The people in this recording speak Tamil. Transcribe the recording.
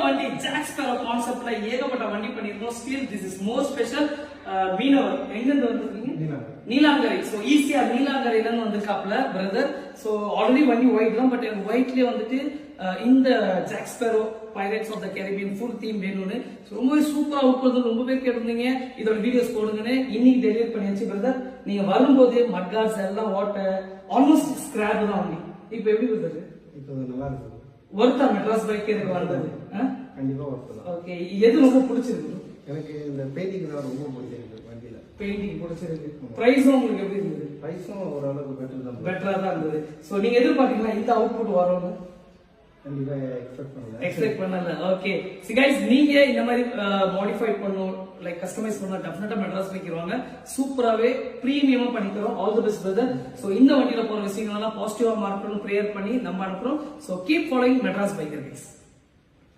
வண்டி ஜாக் ஸ்பேரோ கான்செப்ட்ல ஏகப்பட்ட வண்டி பண்ணிருக்கோம். Still this is more special. மீனவர் எங்க இருந்து வந்திருக்கீங்க? நீலாங்கரை. சோ ஈஸியா நீலாங்கரையில இருந்து வந்திருக்காப்ல பிரதர். சோ ஆல்ரெடி வண்டி ஒயிட் தான், பட் எனக்கு ஒயிட்லயே வந்துட்டு இந்த Jack Sparrow pirates of the Caribbean full theme வேணும்னு ரொம்பவே சூப்பரா உட்காந்து ரொம்ப பேர் கேட்டிருந்தீங்க இதோட வீடியோஸ் போடுங்கன்னு. இன்னைக்கு டெலிவரி பண்ணியாச்சு பிரதர். நீங்க வரும்போது மட்கார்ஸ் எல்லாம் ஓட்ட ஆல்மோஸ்ட் ஸ்கிராப் தான் வண்டி. இப்ப எப்படி பிரதர்? இப்போ நல்லா இருக்கு. ஒர்த்தா மெட்ராஸ் பைக் எனக்கு வந்தது? கண்டிப்பா ஒர்த்தா. ஓகே, எது ரொம்ப பிடிச்சிருக்கு? எனக்கு இந்த பெயிண்டிங் தான் ரொம்ப பிடிச்சிருக்கு. வண்டியில பெயிண்டிங் பிடிச்சிருக்கு. பிரைஸும் உங்களுக்கு எப்படி இருந்தது? பிரைஸும் ஓரளவுக்கு பெட்டரா தான் இருந்தது. சோ நீங்க எதிர்பார்த்தீங்களா இந்த அவுட்புட் வரும்னு? கண்டிப்பா எக்ஸ்பெக்ட் பண்ணல. ஓகே சி கைஸ், நீங்க இந்த மாதிரி மாடிஃபை பண்ணனும், லைக் கஸ்டமைஸ் பண்ணா டெஃபினட்டா மெட்ராஸ் பைக் வாங்க. சூப்பராவே பிரீமியமா பண்ணிக்கிறோம். All the best brother. So இந்த வண்டியில போற விஷயங்கள் எல்லாம் பாசிட்டிவா மார்க்கணும் பிரேயர் பண்ணி நம்ம அனுப்புறோம். So keep following Madras biker guys.